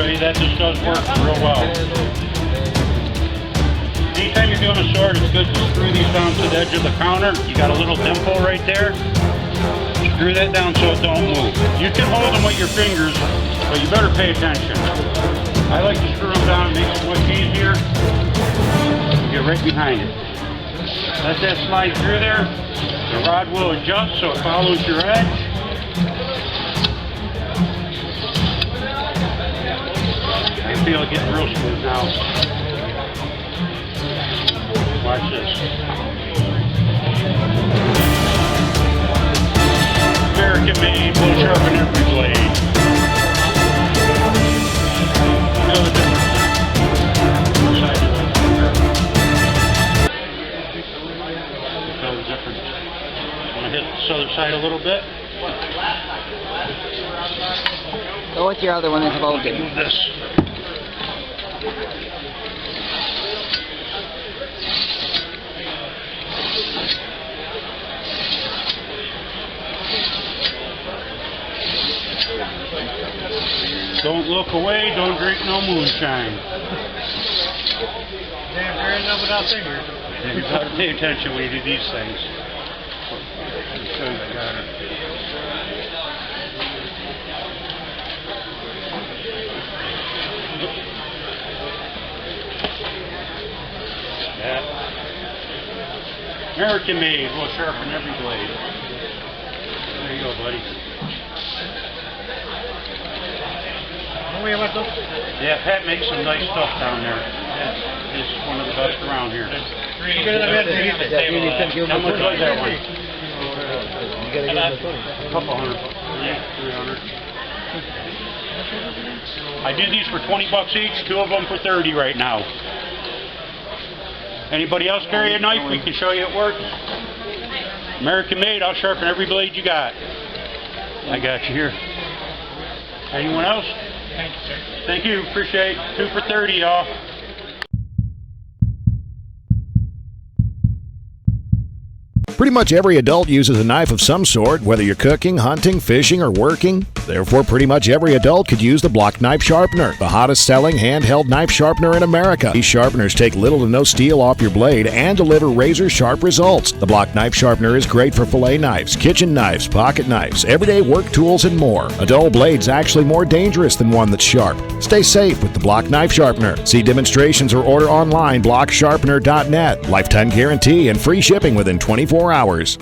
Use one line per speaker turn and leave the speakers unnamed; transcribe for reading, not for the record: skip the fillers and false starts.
show you that this does work real well. Anytime you're doing a sword, it's good to screw these down to the edge of the counter. You got a little dimple right there. Screw that down so it don't move. You can hold them with your fingers, but you better pay attention. I like to screw them down, it makes it much easier. Get right behind it. Let that slide through there. The rod will adjust so it follows your edge. I feel it getting real smooth now. Watch this. American made, will sharpen every blade. Feel the difference. What side do you like? Feel the difference. Want to hit this other side a little bit?
Go with your other one that's folded.
Move this. Don't look away, don't drink no moonshine.
Damn, there ain't no without fingers.
You gotta pay attention when you do these things. So you got it. That. American made, we'll sharpen every blade. There you go, buddy. Yeah, Pat makes some nice stuff down there. Yeah, it's one of the best around here. How much was that one? A couple hundred. Yeah, 300. I did these for 20 bucks each, 2 of them for 30 right now. Anybody else carry a knife? We can show you it works. American made, I'll sharpen every blade you got. I got you here. Anyone else?
Thank you, sir.
Thank you, appreciate it. 2 for 30, y'all.
Pretty much every adult uses a knife of some sort, whether you're cooking, hunting, fishing, or working. Therefore, pretty much every adult could use the Block Knife Sharpener, the hottest selling handheld knife sharpener in America. These sharpeners take little to no steel off your blade and deliver razor-sharp results. The Block Knife Sharpener is great for fillet knives, kitchen knives, pocket knives, everyday work tools, and more. A dull blade's actually more dangerous than one that's sharp. Stay safe with the Block Knife Sharpener. See demonstrations or order online, blocksharpener.net. Lifetime guarantee and free shipping within 24 hours.